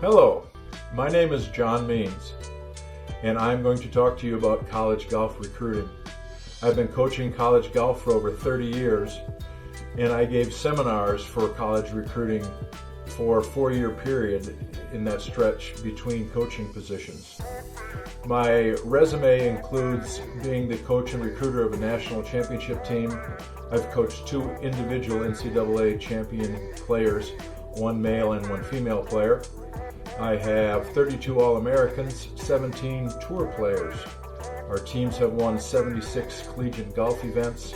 Hello, my name is John Means, and I'm going to talk to you about college golf recruiting. I've been coaching college golf for over 30 years, and I gave seminars for college recruiting for a 4-year period in that stretch between coaching positions. My resume includes being the coach and recruiter of a national championship team. I've coached 2 individual NCAA champion players, 1 male and 1 female player. I have 32 All-Americans, 17 tour players. Our teams have won 76 collegiate golf events.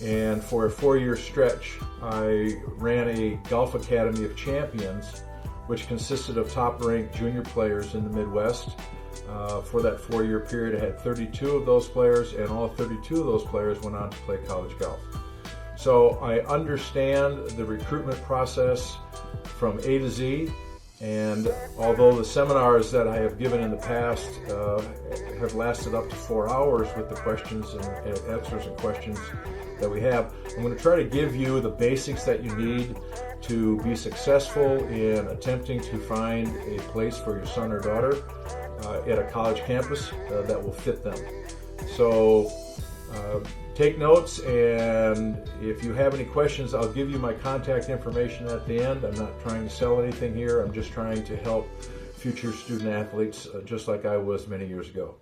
And for a 4-year stretch, I ran a golf academy of champions, which consisted of top-ranked junior players in the Midwest. For that 4-year period, I had 32 of those players, and all 32 of those players went on to play college golf. So I understand the recruitment process from A to Z. And although the seminars that I have given in the past have lasted up to 4 hours with the questions and answers and questions that we have, I'm going to try to give you the basics that you need to be successful in attempting to find a place for your son or daughter at a college campus that will fit them. So take notes, and if you have any questions, I'll give you my contact information at the end. I'm not trying to sell anything here. I'm just trying to help future student athletes just like I was many years ago.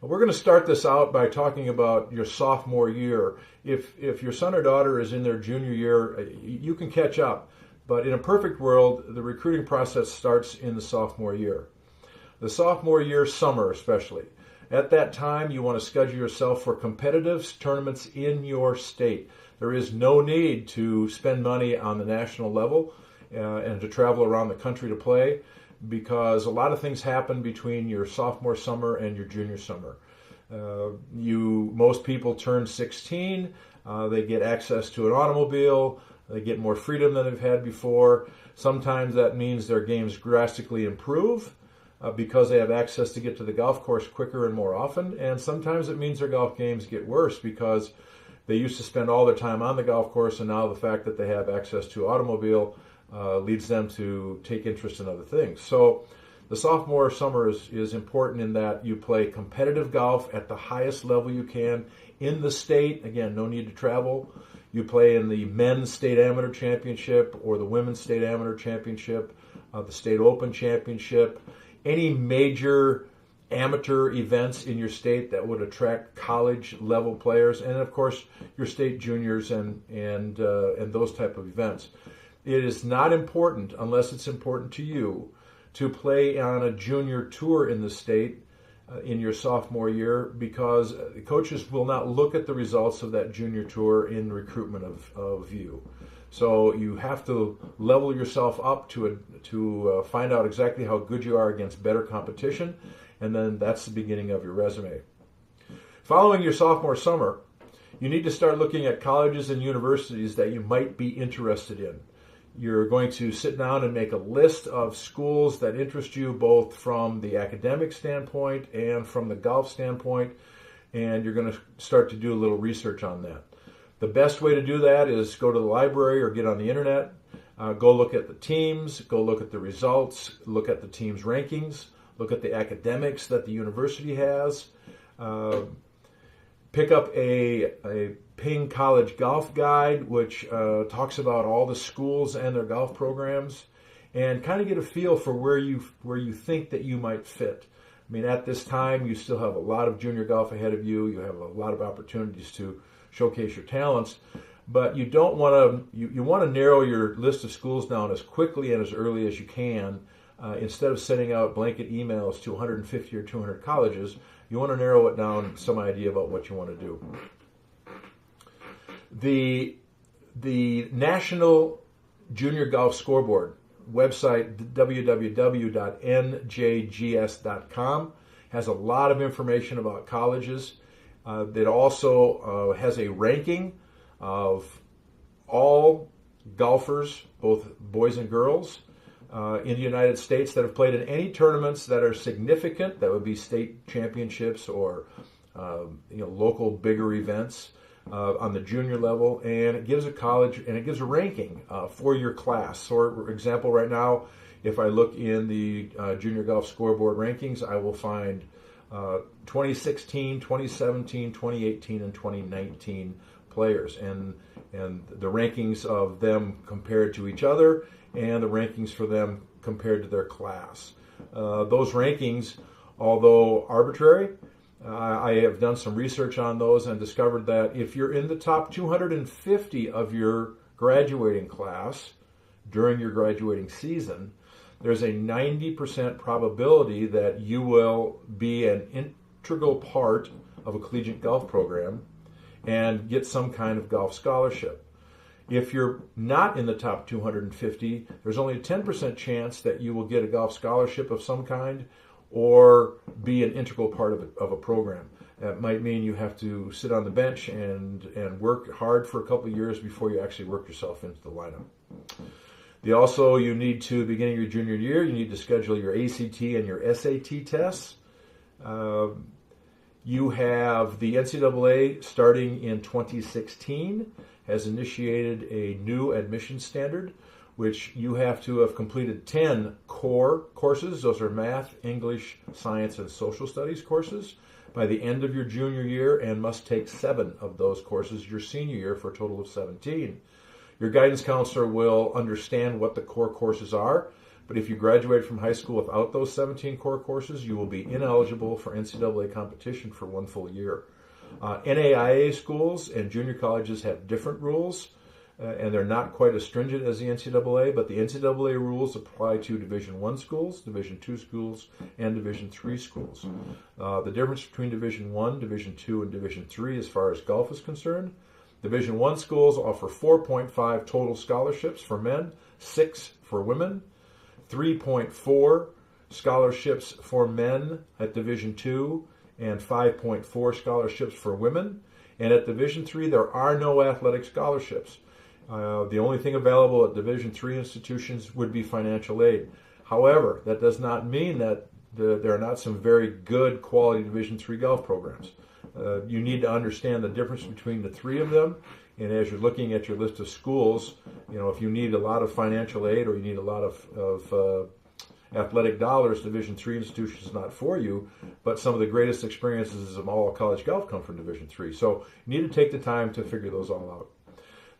We're going to start this out by talking about your sophomore year. If your son or daughter is in their junior year, you can catch up. But in a perfect world, the recruiting process starts in the sophomore year. The sophomore year, summer especially. At that time, you want to schedule yourself for competitive tournaments in your state. There is no need to spend money on the national level and to travel around the country to play, because a lot of things happen between your sophomore summer and your junior summer. Most people turn 16, they get access to an automobile, they get more freedom than they've had before. Sometimes that means their games drastically improve, because they have access to get to the golf course quicker and more often, and sometimes it means their golf games get worse because they used to spend all their time on the golf course, and now the fact that they have access to automobile leads them to take interest in other things. So the sophomore summer is important in that you play competitive golf at the highest level you can in the state. Again, no need to travel. You play in the men's state amateur championship or the women's state amateur championship, the state open championship, any major amateur events in your state that would attract college level players, and of course your state juniors and those type of events. It is not important, unless it's important to you, to play on a junior tour in the state in your sophomore year, because coaches will not look at the results of that junior tour in recruitment of you. So you have to level yourself up to find out exactly how good you are against better competition, and then that's the beginning of your resume. Following your sophomore summer, you need to start looking at colleges and universities that you might be interested in. You're going to sit down and make a list of schools that interest you, both from the academic standpoint and from the golf standpoint, and you're going to start to do a little research on that. The best way to do that is go to the library or get on the internet, go look at the teams, go look at the results, look at the team's rankings, look at the academics that the university has, pick up a Ping College Golf Guide, which talks about all the schools and their golf programs, and kind of get a feel for where you think that you might fit. I mean, at this time, you still have a lot of junior golf ahead of you. You have a lot of opportunities to showcase your talents, but you don't want to. You want to narrow your list of schools down as quickly and as early as you can. Instead of sending out blanket emails to 150 or 200 colleges, you want to narrow it down, some idea about what you want to do. The National Junior Golf Scoreboard website, www.njgs.com, has a lot of information about colleges. It also has a ranking of all golfers, both boys and girls, in the United States that have played in any tournaments that are significant. That would be state championships or local bigger events on the junior level, and it gives a college and it gives a ranking for your class. So, for example, right now If I look in the Junior Golf Scoreboard rankings, I will find 2016, 2017, 2018, and 2019 players, and the rankings of them compared to each other, and the rankings for them compared to their class. Those rankings, although arbitrary, I have done some research on those and discovered that if you're in the top 250 of your graduating class during your graduating season, there's a 90% probability that you will be an integral part of a collegiate golf program and get some kind of golf scholarship. If you're not in the top 250, there's only a 10% chance that you will get a golf scholarship of some kind or be an integral part of a program. That might mean you have to sit on the bench and work hard for a couple of years before you actually work yourself into the lineup. You need to, beginning your junior year, you need to schedule your ACT and your SAT tests. You have the NCAA, starting in 2016, has initiated a new admission standard, which you have to have completed 10 core courses. Those are math, English, science, and social studies courses by the end of your junior year, and must take 7 of those courses your senior year for a total of 17. Your guidance counselor will understand what the core courses are, but if you graduate from high school without those 17 core courses, you will be ineligible for NCAA competition for 1 full year. NAIA schools and junior colleges have different rules, and they're not quite as stringent as the NCAA, but the NCAA rules apply to Division I schools, Division II schools, and Division III schools. The difference between Division I, Division II, and Division III as far as golf is concerned: Division I schools offer 4.5 total scholarships for men, 6 for women, 3.4 scholarships for men at Division II, and 5.4 scholarships for women. And at Division III, there are no athletic scholarships. The only thing available at Division III institutions would be financial aid. However, that does not mean that there are not some very good quality Division III golf programs. You need to understand the difference between the 3 of them. And as you're looking at your list of schools, if you need a lot of financial aid or you need a lot of athletic dollars, Division III institution is not for you. But some of the greatest experiences of all college golf come from Division III. So you need to take the time to figure those all out.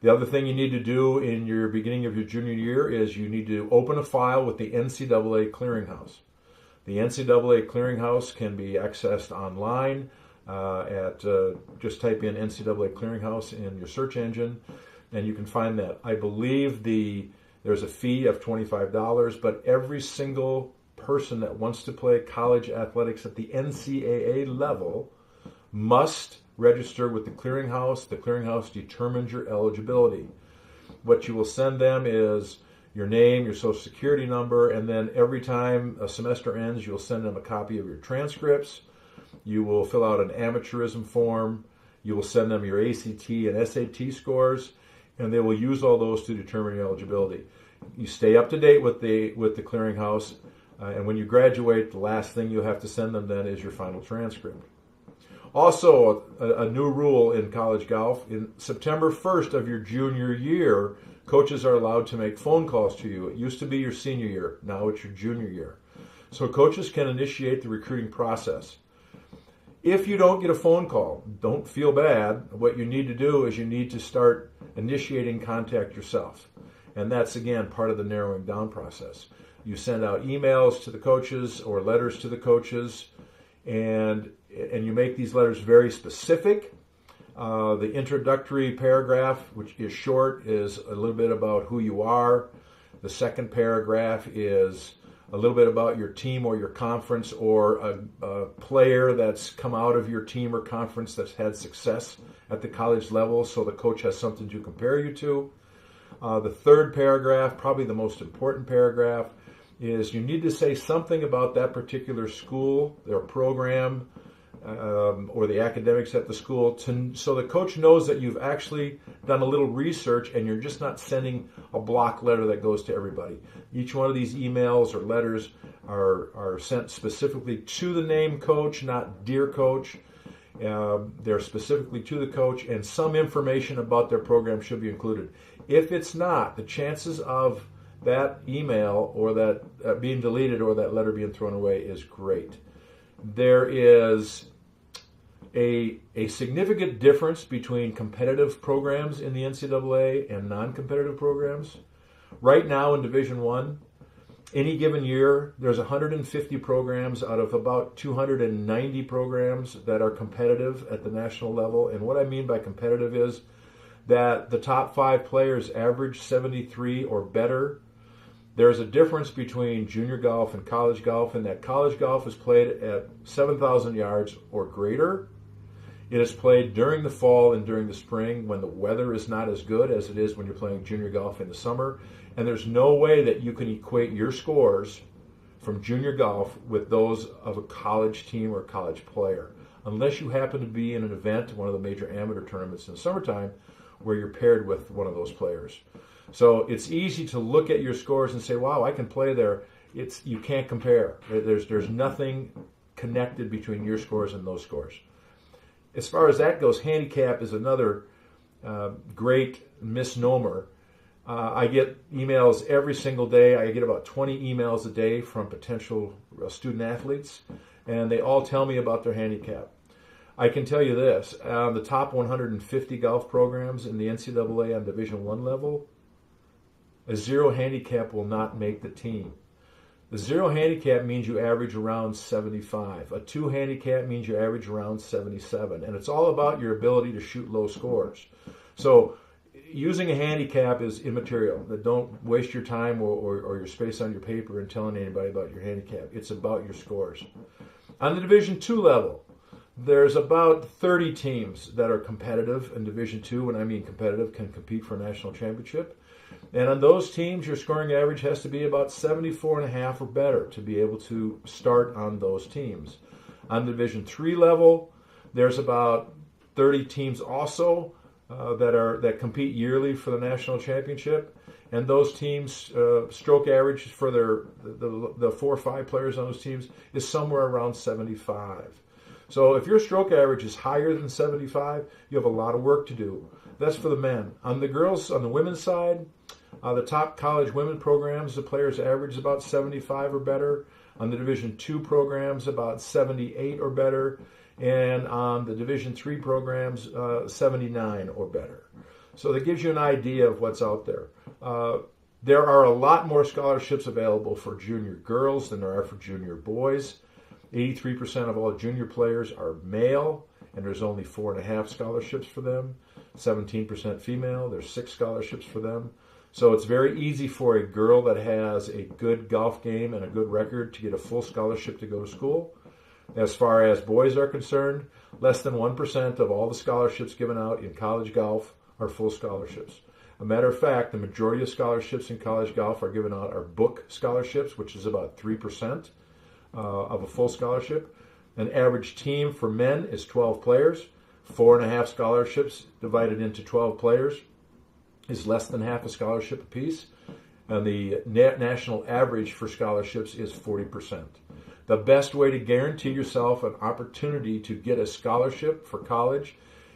The other thing you need to do in your beginning of your junior year is you need to open a file with the NCAA Clearinghouse. The NCAA Clearinghouse can be accessed online. Just type in NCAA Clearinghouse in your search engine, and you can find that. I believe there's a fee of $25, but every single person that wants to play college athletics at the NCAA level must register with the Clearinghouse. The Clearinghouse determines your eligibility. What you will send them is your name, your social security number, and then every time a semester ends, you'll send them a copy of your transcripts. You will fill out an amateurism form. You will send them your ACT and SAT scores, and they will use all those to determine your eligibility. You stay up to date with the Clearinghouse, and when you graduate, the last thing you have to send them then is your final transcript. Also, a new rule in college golf: in September 1st of your junior year, coaches are allowed to make phone calls to you. It used to be your senior year. Now it's your junior year. So coaches can initiate the recruiting process. If you don't get a phone call, don't feel bad. What you need to do is you need to start initiating contact yourself. And that's, again, part of the narrowing down process. You send out emails to the coaches or letters to the coaches, and you make these letters very specific. The introductory paragraph, which is short, is a little bit about who you are. The second paragraph is a little bit about your team or your conference, or a player that's come out of your team or conference that's had success at the college level, so the coach has something to compare you to. The third paragraph, probably the most important paragraph, is you need to say something about that particular school, their program, or the academics at the school, so the coach knows that you've actually done a little research and you're just not sending a block letter that goes to everybody. Each one of these emails or letters are sent specifically to the name coach, not dear coach. They're specifically to the coach, and some information about their program should be included. If it's not, the chances of that email or that being deleted or that letter being thrown away is great. There is a significant difference between competitive programs in the NCAA and non-competitive programs. Right now in Division I, any given year, there's 150 programs out of about 290 programs that are competitive at the national level. And what I mean by competitive is that the top 5 players average 73 or better. There's a difference between junior golf and college golf, and that college golf is played at 7,000 yards or greater. It is played during the fall and during the spring when the weather is not as good as it is when you're playing junior golf in the summer. And there's no way that you can equate your scores from junior golf with those of a college team or college player, unless you happen to be in an event, one of the major amateur tournaments in the summertime, where you're paired with one of those players. So it's easy to look at your scores and say, wow, I can play there. You can't compare. There's nothing connected between your scores and those scores. As far as that goes, handicap is another great misnomer. I get emails every single day. I get about 20 emails a day from potential student athletes, and they all tell me about their handicap. I can tell you this, the top 150 golf programs in the NCAA on Division I level, a 0 handicap will not make the team. The 0 handicap means you average around 75. A 2 handicap means you average around 77. And it's all about your ability to shoot low scores. So using a handicap is immaterial. Don't waste your time or your space on your paper and telling anybody about your handicap. It's about your scores. On the Division II level, there's about 30 teams that are competitive in Division II. When I mean competitive, can compete for a national championship. And on those teams, your scoring average has to be about 74.5 or better to be able to start on those teams. On the Division III level, there's about 30 teams also that compete yearly for the national championship. And those teams, stroke average for the 4 or 5 players on those teams is somewhere around 75. So if your stroke average is higher than 75, you have a lot of work to do. That's for the men. On the women's side, the top college women programs, the players average about 75 or better. On the Division II programs, about 78 or better. And on the Division III programs, 79 or better. So that gives you an idea of what's out there. There are a lot more scholarships available for junior girls than there are for junior boys. 83% of all junior players are male, and there's only 4.5 scholarships for them. 17% female, there's 6 scholarships for them. So it's very easy for a girl that has a good golf game and a good record to get a full scholarship to go to school. As far as boys are concerned, less than 1% of all the scholarships given out in college golf are full scholarships. A matter of fact, the majority of scholarships in college golf are given out are book scholarships, which is about 3% of a full scholarship. An average team for men is 12 players. 4.5 scholarships divided into 12 players is less than half a scholarship apiece. And the national average for scholarships is 40%. The best way to guarantee yourself an opportunity to get a scholarship for college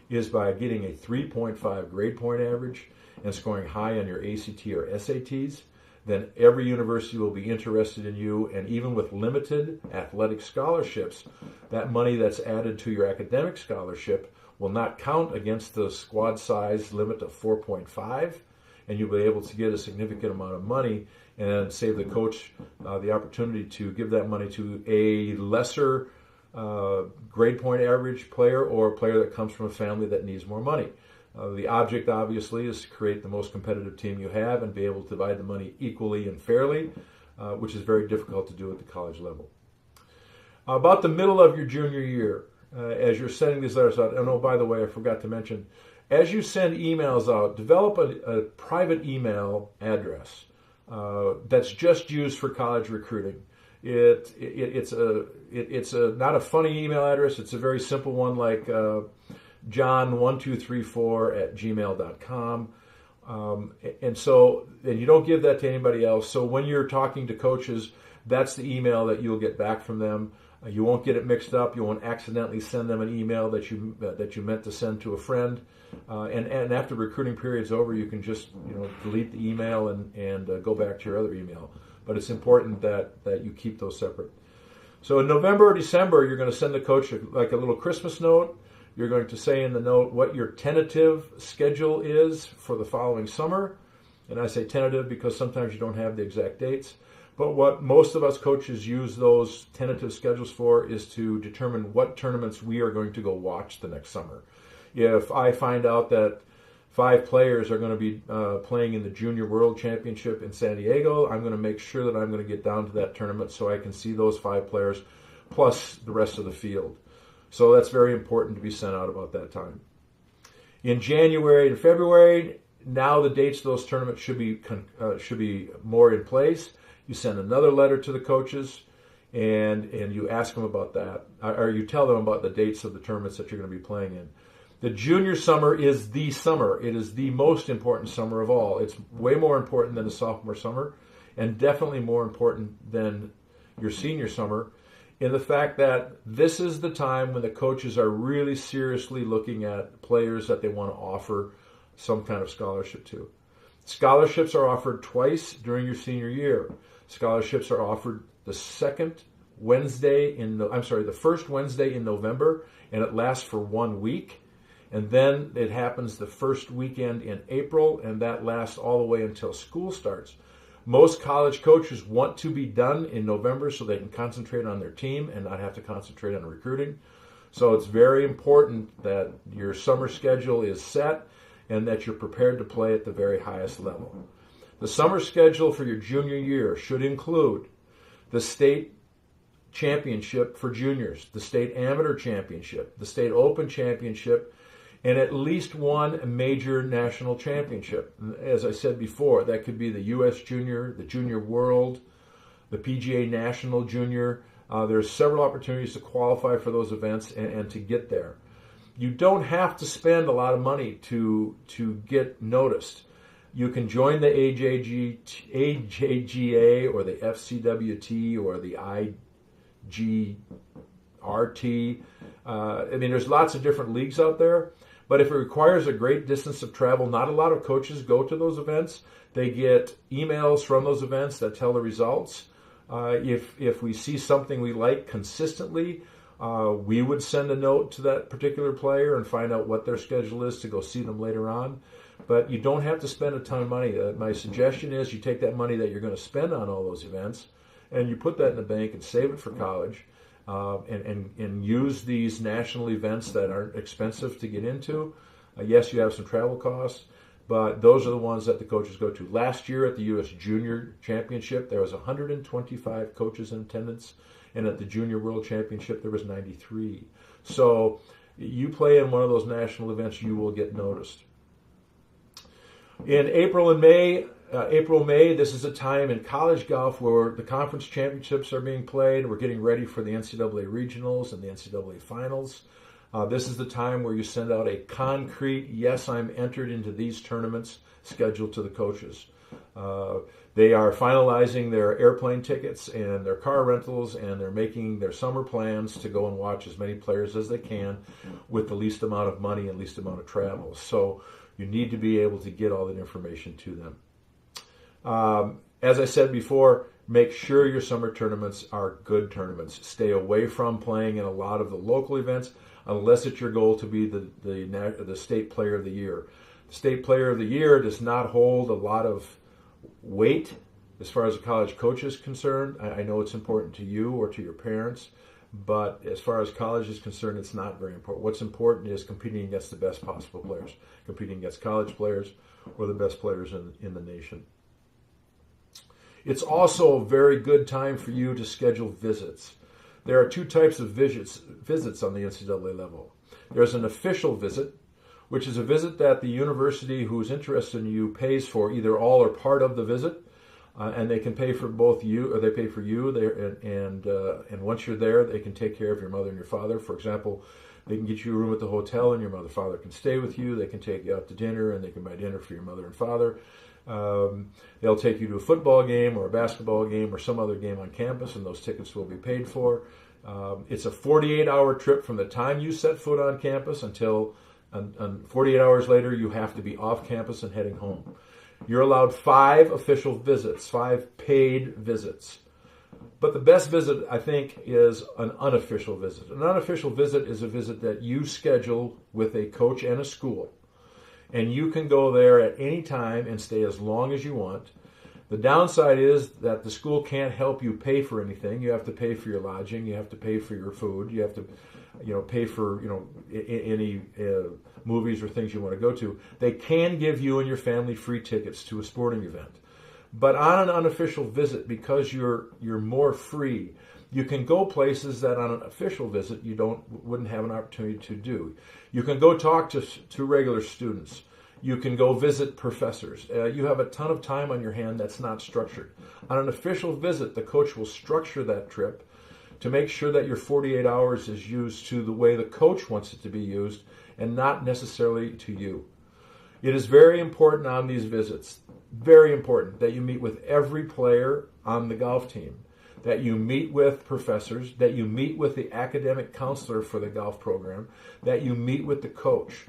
is by getting a 3.5 grade point average and scoring high on your ACT or SATs. Then every university will be interested in you, and even with limited athletic scholarships, that money that's added to your academic scholarship will not count against the squad size limit of 4.5, and you'll be able to get a significant amount of money and save the coach the opportunity to give that money to a lesser grade point average player or a player that comes from a family that needs more money. The object, obviously, is to create the most competitive team you have and be able to divide the money equally and fairly, which is very difficult to do at the college level. About the middle of your junior year, as you're sending these letters out, and oh, by the way, I forgot to mention, as you send emails out, develop a private email address that's just used for college recruiting. It's not a funny email address. It's a very simple one, like john1234@gmail.com. And you don't give that to anybody else. So when you're talking to coaches, that's the email that you'll get back from them. You won't get it mixed up. You won't accidentally send them an email that you meant to send to a friend. And after recruiting period's over, you can just delete the email and go back to your other email. But it's important that you keep those separate. So in November or December, you're going to send the coach like a little Christmas note. You're going to say in the note what your tentative schedule is for the following summer. And I say tentative because sometimes you don't have the exact dates. But what most of us coaches use those tentative schedules for is to determine what tournaments we are going to go watch the next summer. If I find out that 5 players are going to be playing in the Junior World Championship in San Diego, I'm going to make sure that I'm going to get down to that tournament so I can see those 5 players plus the rest of the field. So that's very important to be sent out about that time. In January and February, now the dates of those tournaments should be more in place. You send another letter to the coaches, and you ask them about that, or you tell them about the dates of the tournaments that you're going to be playing in. The junior summer is the summer. It is the most important summer of all. It's way more important than the sophomore summer, and definitely more important than your senior summer, in the fact that this is the time when the coaches are really seriously looking at players that they want to offer some kind of scholarship to. Scholarships are offered twice during your senior year. Scholarships are offered the first Wednesday in November, and it lasts for 1 week. And then it happens the first weekend in April, and that lasts all the way until school starts. Most college coaches want to be done in November so they can concentrate on their team and not have to concentrate on recruiting. So it's very important that your summer schedule is set and that you're prepared to play at the very highest level. The summer schedule for your junior year should include the state championship for juniors, the state amateur championship, the state open championship, and at least one major national championship. As I said before, that could be the U.S. Junior, the Junior World, the PGA National Junior. There's several opportunities to qualify for those events and to get there. You don't have to spend a lot of money to get noticed. You can join the AJGA or the FCWT or the IGRT. There's lots of different leagues out there. But if it requires a great distance of travel, not a lot of coaches go to those events. They get emails from those events that tell the results. If we see something we like consistently, we would send a note to that particular player and find out what their schedule is to go see them later on. But you don't have to spend a ton of money. My suggestion is you take that money that you're going to spend on all those events and you put that in the bank and save it for college. And use these national events that aren't expensive to get into. Yes, you have some travel costs, but those are the ones that the coaches go to. Last year at the U.S. Junior Championship, there was 125 coaches in attendance, and at the Junior World Championship, there was 93. So you play in one of those national events, you will get noticed. In April, May, this is a time in college golf where the conference championships are being played. We're getting ready for the NCAA regionals and the NCAA finals. This is the time where you send out a concrete, yes, I'm entered into these tournaments schedule to the coaches. They are finalizing their airplane tickets and their car rentals, and they're making their summer plans to go and watch as many players as they can with the least amount of money and least amount of travel. So you need to be able to get all that information to them. As I said before, make sure your summer tournaments are good tournaments. Stay away from playing in a lot of the local events unless it's your goal to be the state player of the year. The state player of the year does not hold a lot of weight as far as a college coach is concerned. I know it's important to you or to your parents, but as far as college is concerned, it's not very important. What's important is competing against the best possible players, competing against college players or the best players in the nation. It's also a very good time for you to schedule visits. There are 2 types of visits on the NCAA level. There's an official visit, which is a visit that the university who's interested in you pays for either all or part of the visit, and they can pay for both you, or they pay for you. And once you're there, they can take care of your mother and your father. For example, they can get you a room at the hotel, and your mother and father can stay with you. They can take you out to dinner, and they can buy dinner for your mother and father. They'll take you to a football game or a basketball game or some other game on campus, and those tickets will be paid for. It's a 48-hour trip from the time you set foot on campus until 48 hours later you have to be off campus and heading home. You're allowed 5 official visits, 5 paid visits. But the best visit, I think, is an unofficial visit. An unofficial visit is a visit that you schedule with a coach and a school. And you can go there at any time and stay as long as you want. The downside is that the school can't help you pay for anything. You have to pay for your lodging. You have to pay for your food. You have to, pay for, any movies or things you want to go to. They can give you and your family free tickets to a sporting event. But on an unofficial visit, because you're more free, you can go places that on an official visit you wouldn't have an opportunity to do. You can go talk to regular students. You can go visit professors. You have a ton of time on your hand that's not structured. On an official visit, the coach will structure that trip to make sure that your 48 hours is used to the way the coach wants it to be used and not necessarily to you. It is very important on these visits, very important, that you meet with every player on the golf team, that you meet with professors, that you meet with the academic counselor for the golf program, that you meet with the coach.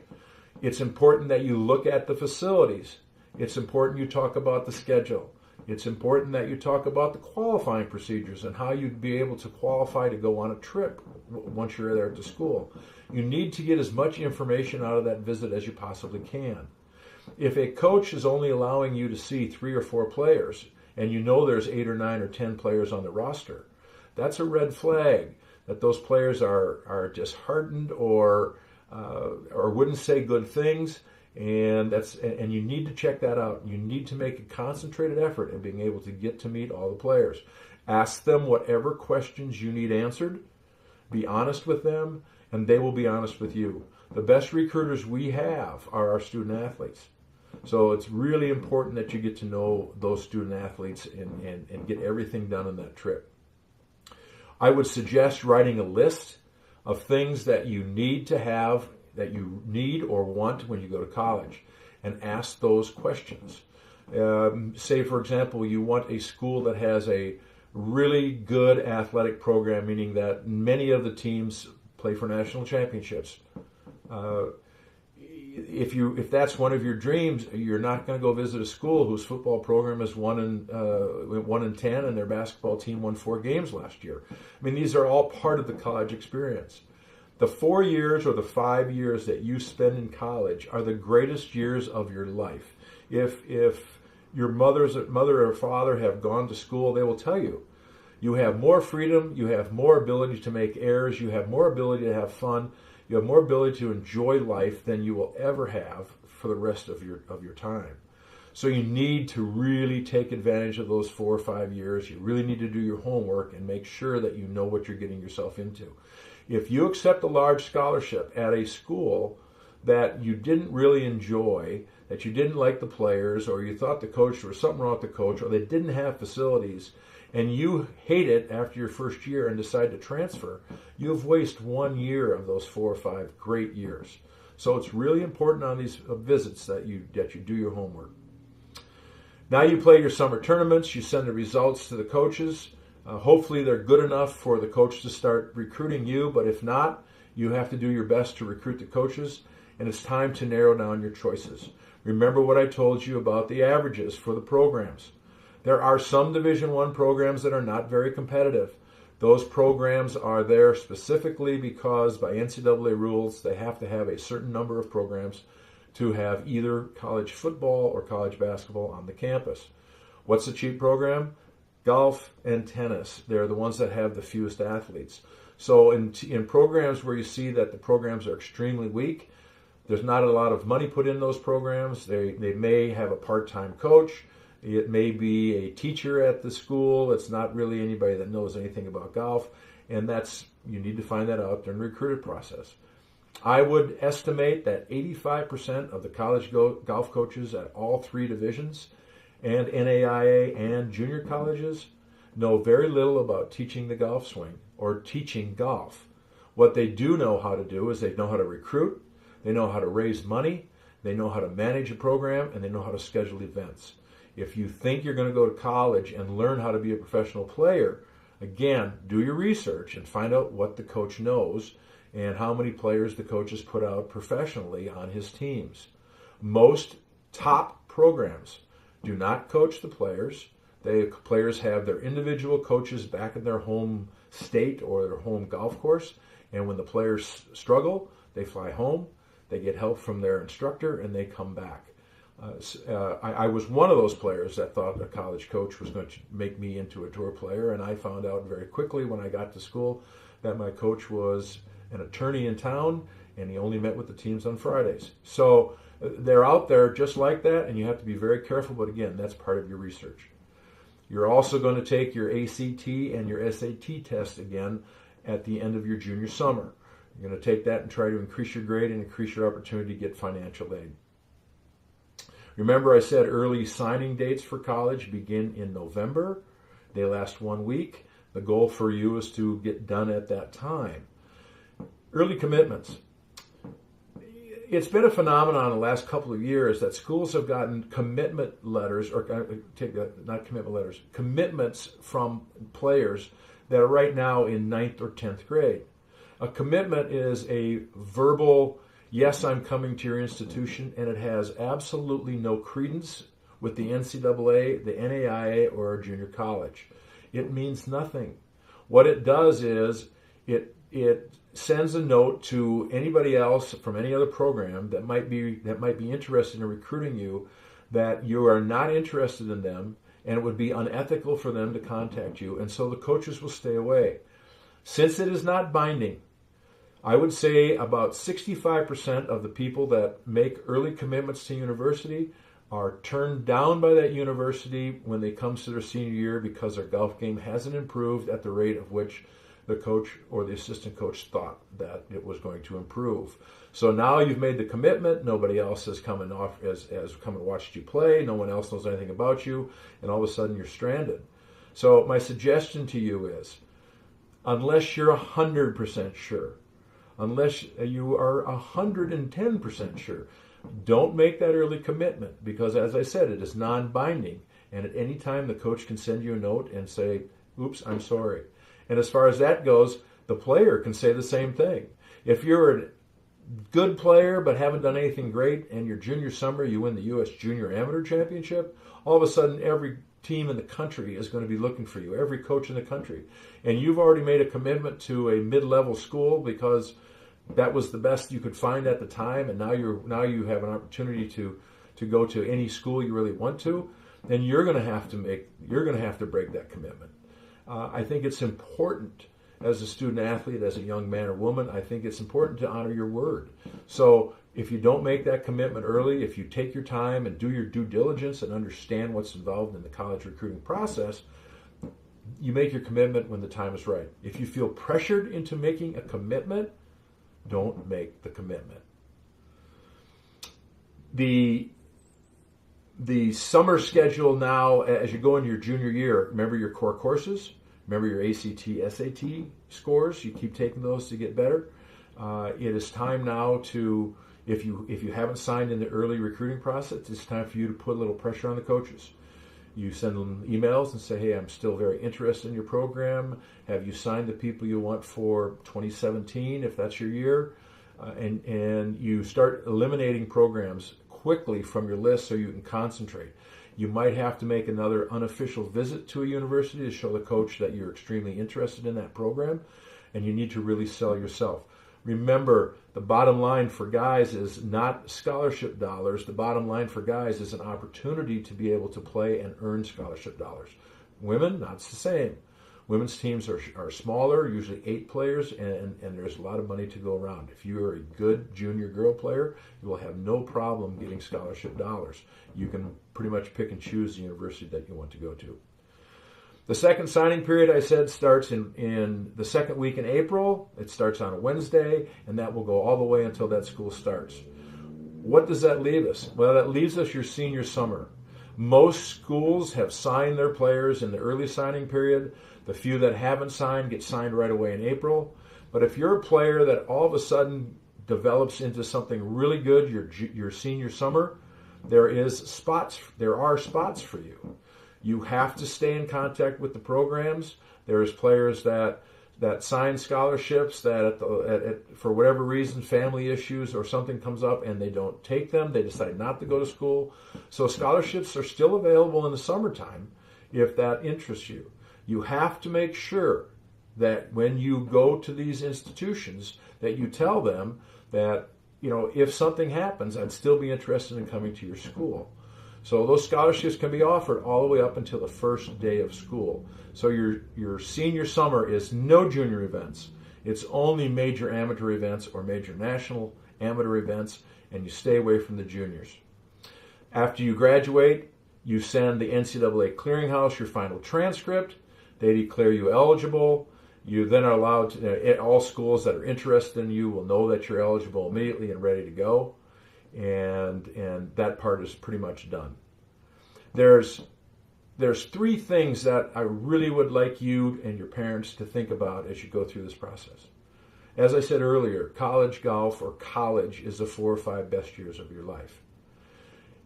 It's important that you look at the facilities. It's important you talk about the schedule. It's important that you talk about the qualifying procedures and how you'd be able to qualify to go on a trip once you're there at the school. You need to get as much information out of that visit as you possibly can. If a coach is only allowing you to see 3 or 4 players, and you know there's 8 or 9 or 10 players on the roster, that's a red flag that those players are disheartened or wouldn't say good things, and you need to check that out. You need to make a concentrated effort in being able to get to meet all the players. Ask them whatever questions you need answered. Be honest with them, and they will be honest with you. The best recruiters we have are our student athletes. So it's really important that you get to know those student athletes and get everything done on that trip. I would suggest writing a list of things that you need to have, that you need or want when you go to college, and ask those questions. Say, for example, you want a school that has a really good athletic program, meaning that many of the teams play for national championships. If that's one of your dreams, you're not going to go visit a school whose football program is 1-10 and their basketball team won 4 games last year. I mean, these are all part of the college experience. The 4 years or the 5 years that you spend in college are the greatest years of your life. If your mother or father have gone to school, they will tell you, you have more freedom, you have more ability to make errors, you have more ability to have fun, you have more ability to enjoy life than you will ever have for the rest of your time. So you need to really take advantage of those 4 or 5 years. You really need to do your homework and make sure that you know what you're getting yourself into. If you accept a large scholarship at a school that you didn't really enjoy, that you didn't like the players, or you thought the coach, there was something wrong with the coach, or they didn't have facilities, and you hate it after your first year and decide to transfer, you've wasted 1 year of those 4 or 5 great years. So it's really important on these visits that you do your homework. Now you play your summer tournaments, you send the results to the coaches. Hopefully they're good enough for the coach to start recruiting you, but if not, you have to do your best to recruit the coaches, and it's time to narrow down your choices. Remember what I told you about the averages for the programs. There are some Division I programs that are not very competitive. Those programs are there specifically because by NCAA rules, they have to have a certain number of programs to have either college football or college basketball on the campus. What's the cheap program? Golf and tennis. They're the ones that have the fewest athletes. So in programs where you see that the programs are extremely weak, there's not a lot of money put in those programs. They may have a part-time coach. It may be a teacher at the school. It's not really anybody that knows anything about golf. And you need to find that out during the recruiting process. I would estimate that 85% of the college golf coaches at all 3 divisions and NAIA and junior colleges know very little about teaching the golf swing or teaching golf. What they do know how to do is they know how to recruit, they know how to raise money, they know how to manage a program, and they know how to schedule events. If you think you're going to go to college and learn how to be a professional player, Again, do your research and find out what the coach knows and how many players the coach has put out professionally on his teams. Most top programs do not coach the players. Players have their individual coaches back in their home state or their home golf course, and when the players struggle, they fly home, they get help from their instructor, and they come back. I was one of those players that thought a college coach was going to make me into a tour player, and I found out very quickly when I got to school that my coach was an attorney in town, and he only met with the teams on Fridays. So they're out there just like that, and you have to be very careful, but again, that's part of your research. You're also going to take your ACT and your SAT test again at the end of your junior summer. You're going to take that and try to increase your grade and increase your opportunity to get financial aid. Remember, I said early signing dates for college begin in November. They last 1 week. The goal for you is to get done at that time. Early commitments. It's been a phenomenon in the last couple of years that schools have gotten commitment letters, commitments from players that are right now in 9th or 10th grade. A commitment is a verbal, yes, I'm coming to your institution, and it has absolutely no credence with the NCAA, the NAIA, or a junior college. It means nothing. What it does is it sends a note to anybody else from any other program that might be interested in recruiting you that you are not interested in them, and it would be unethical for them to contact you, and so the coaches will stay away. Since it is not binding, I would say about 65% of the people that make early commitments to university are turned down by that university when they come to their senior year because their golf game hasn't improved at the rate of which the coach or the assistant coach thought that it was going to improve. So now you've made the commitment, nobody else has come and watched you play, no one else knows anything about you, and all of a sudden you're stranded. So my suggestion to you is, unless you're 100% sure, unless you are 110% sure, don't make that early commitment, because as I said, it is non-binding, and at any time the coach can send you a note and say, oops, I'm sorry. And as far as that goes, the player can say the same thing. If you're a good player but haven't done anything great, and your junior summer you win the U.S. Junior Amateur Championship, all of a sudden every team in the country is going to be looking for you, every coach in the country. And you've already made a commitment to a mid-level school because that was the best you could find at the time, and now you have an opportunity to go to any school you really want to, then you're going to have to break that commitment. I think it's important as a student athlete, as a young man or woman, I think it's important to honor your word. So if you don't make that commitment early, if you take your time and do your due diligence and understand what's involved in the college recruiting process, you make your commitment when the time is right. If you feel pressured into making a commitment, don't make the commitment. The summer schedule now, as you go into your junior year, remember your core courses, remember your ACT, SAT scores. You keep taking those to get better. It is time now to, if you haven't signed in the early recruiting process, it's time for you to put a little pressure on the coaches. You send them emails and say, hey, I'm still very interested in your program. Have you signed the people you want for 2017, if that's your year? And you start eliminating programs quickly from your list so you can concentrate. You might have to make another unofficial visit to a university to show the coach that you're extremely interested in that program, and you need to really sell yourself. Remember, the bottom line for guys is not scholarship dollars. The bottom line for guys is an opportunity to be able to play and earn scholarship dollars. Women, not the same. Women's teams are smaller, usually 8 players, and there's a lot of money to go around. If you're a good junior girl player, you will have no problem getting scholarship dollars. You can pretty much pick and choose the university that you want to go to. The second signing period, I said, starts in the second week in April. It starts on a Wednesday, and that will go all the way until that school starts. What does that leave us? Well, that leaves us your senior summer. Most schools have signed their players in the early signing period. The few that haven't signed get signed right away in April. But if you're a player that all of a sudden develops into something really good your senior summer, there are spots for you. You have to stay in contact with the programs. There's players that sign scholarships that for whatever reason, family issues or something comes up and they don't take them. They decide not to go to school. So scholarships are still available in the summertime if that interests you. You have to make sure that when you go to these institutions that you tell them that, if something happens, I'd still be interested in coming to your school. So those scholarships can be offered all the way up until the first day of school. So your senior summer is no junior events. It's only major amateur events or major national amateur events, and you stay away from the juniors. After you graduate, you send the NCAA clearinghouse your final transcript. They declare you eligible. You then are allowed to, all schools that are interested in you will know that you're eligible immediately and ready to go. And that part is pretty much done. There's three things that I really would like you and your parents to think about as you go through this process. As I said earlier, college golf or college is the 4 or 5 best years of your life.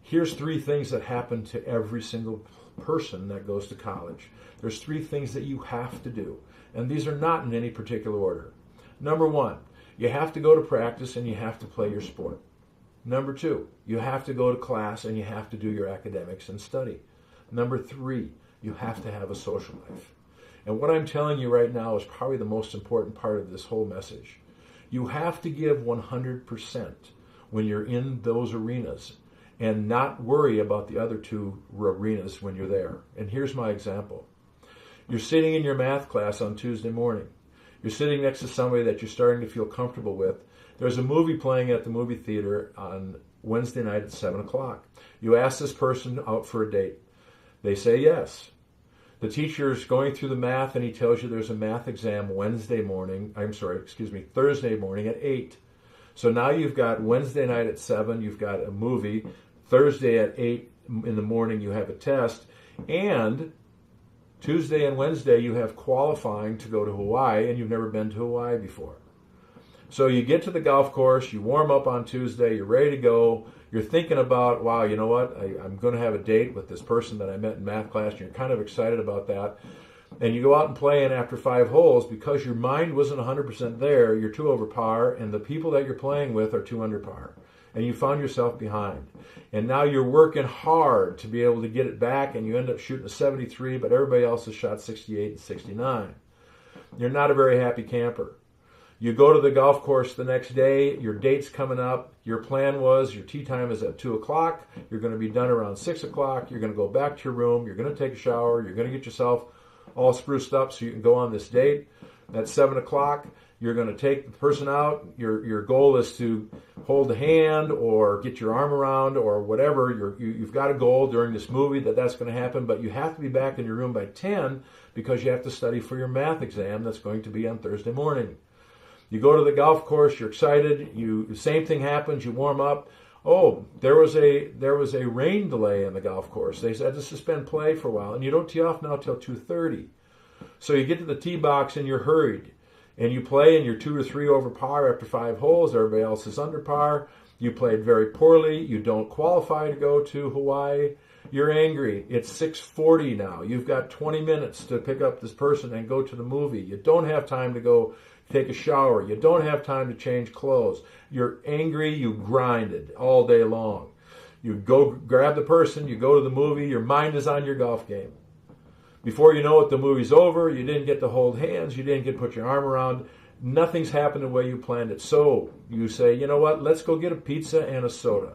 Here's three things that happen to every single person that goes to college. There's three things that you have to do, and these are not in any particular order. Number 1, you have to go to practice and you have to play your sport. Number 2, you have to go to class and you have to do your academics and study. Number 3, you have to have a social life. And what I'm telling you right now is probably the most important part of this whole message. You have to give 100% when you're in those arenas and not worry about the other 2 arenas when you're there. And here's my example. You're sitting in your math class on Tuesday morning. You're sitting next to somebody that you're starting to feel comfortable with. There's a movie playing at the movie theater on Wednesday night at 7 o'clock. You ask this person out for a date. They say yes. The teacher's going through the math and he tells you there's a math exam Thursday morning at 8. So now you've got Wednesday night at 7, you've got a movie. Thursday at 8 in the morning you have a test. And Tuesday and Wednesday you have qualifying to go to Hawaii, and you've never been to Hawaii before. So you get to the golf course, you warm up on Tuesday, you're ready to go. You're thinking about, wow, you know what? I'm going to have a date with this person that I met in math class, and you're kind of excited about that. And you go out and play, and after 5 holes, because your mind wasn't 100% there, you're 2 over par, and the people that you're playing with are 2 under par. And you found yourself behind. And now you're working hard to be able to get it back, and you end up shooting a 73, but everybody else has shot 68 and 69. You're not a very happy camper. You go to the golf course the next day, your date's coming up, your plan was your tee time is at 2 o'clock, you're going to be done around 6 o'clock, you're going to go back to your room, you're going to take a shower, you're going to get yourself all spruced up so you can go on this date. At 7 o'clock, you're going to take the person out. Your goal is to hold a hand or get your arm around or whatever. You've got a goal during this movie that's going to happen, but you have to be back in your room by 10 because you have to study for your math exam that's going to be on Thursday morning. You go to the golf course, you're excited, the same thing happens, you warm up. Oh, there was a rain delay in the golf course. They had to suspend play for a while, and you don't tee off now till 2:30. So you get to the tee box and you're hurried. And you play and you're 2 or 3 over par after 5 holes, everybody else is under par. You played very poorly, you don't qualify to go to Hawaii. You're angry. It's 6:40 now. You've got 20 minutes to pick up this person and go to the movie. You don't have time to go take a shower. You don't have time to change clothes. You're angry. You grinded all day long. You go grab the person. You go to the movie. Your mind is on your golf game. Before you know it, the movie's over. You didn't get to hold hands. You didn't get to put your arm around. Nothing's happened the way you planned it. So you say, you know what? Let's go get a pizza and a soda.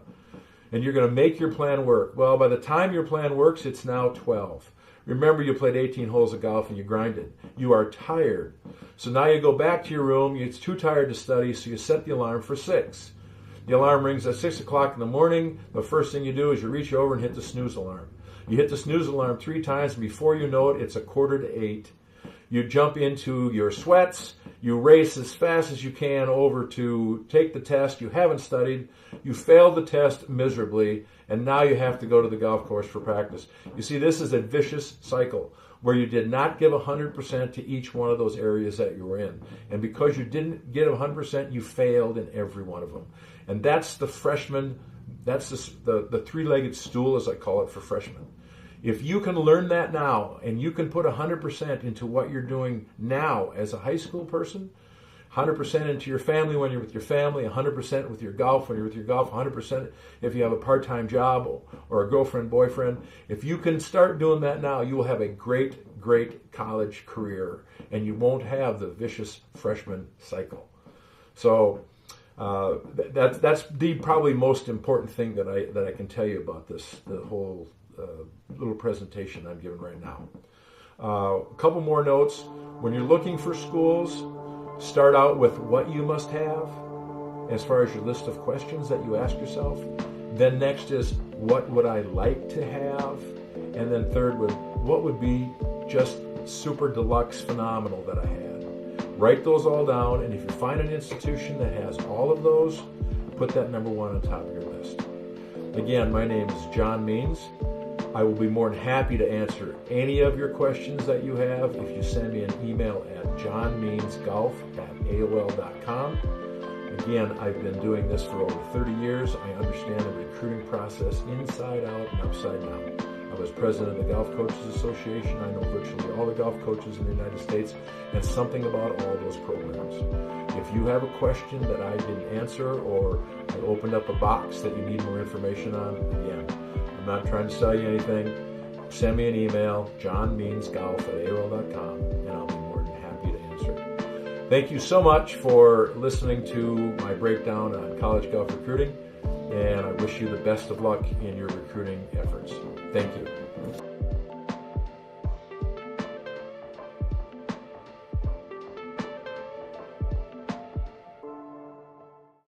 And you're going to make your plan work. Well, by the time your plan works, it's now 12. Remember, you played 18 holes of golf and you grinded. You are tired. So now you go back to your room. It's too tired to study, so you set the alarm for 6. The alarm rings at 6 o'clock in the morning. The first thing you do is you reach over and hit the snooze alarm. You hit the snooze alarm 3 times, and before you know it, it's 7:45. You jump into your sweats. You race as fast as you can over to take the test. You haven't studied. You failed the test miserably, and now you have to go to the golf course for practice. You see, this is a vicious cycle where you did not give 100% to each one of those areas that you were in. And because you didn't give 100%, you failed in every one of them. And that's the freshman, that's the three-legged stool, as I call it, for freshmen. If you can learn that now and you can put 100% into what you're doing now as a high school person, 100% into your family when you're with your family, 100% with your golf when you're with your golf, 100% if you have a part-time job or a girlfriend, boyfriend. If you can start doing that now, you will have a great, great college career, and you won't have the vicious freshman cycle. So that's the probably most important thing that I can tell you about the whole little presentation I'm giving right now. A couple more notes. When you're looking for schools, start out with what you must have as far as your list of questions that you ask yourself. Then next is, what would I like to have? And then third would, what would be just super deluxe phenomenal that I had? Write those all down, and if you find an institution that has all of those, put that number one on top of your list. Again, my name is John Means. I will be more than happy to answer any of your questions that you have if you send me an email at johnmeansgolf@aol.com. Again, I've been doing this for over 30 years. I understand the recruiting process inside out and upside down. I was president of the Golf Coaches Association. I know virtually all the golf coaches in the United States and something about all those programs. If you have a question that I didn't answer, or I opened up a box that you need more information on, again, I'm not trying to sell you anything. Send me an email, johnmeansgolf@aol.com, and I'll be more than happy to answer it. Thank you so much for listening to my breakdown on college golf recruiting, and I wish you the best of luck in your recruiting efforts. Thank you.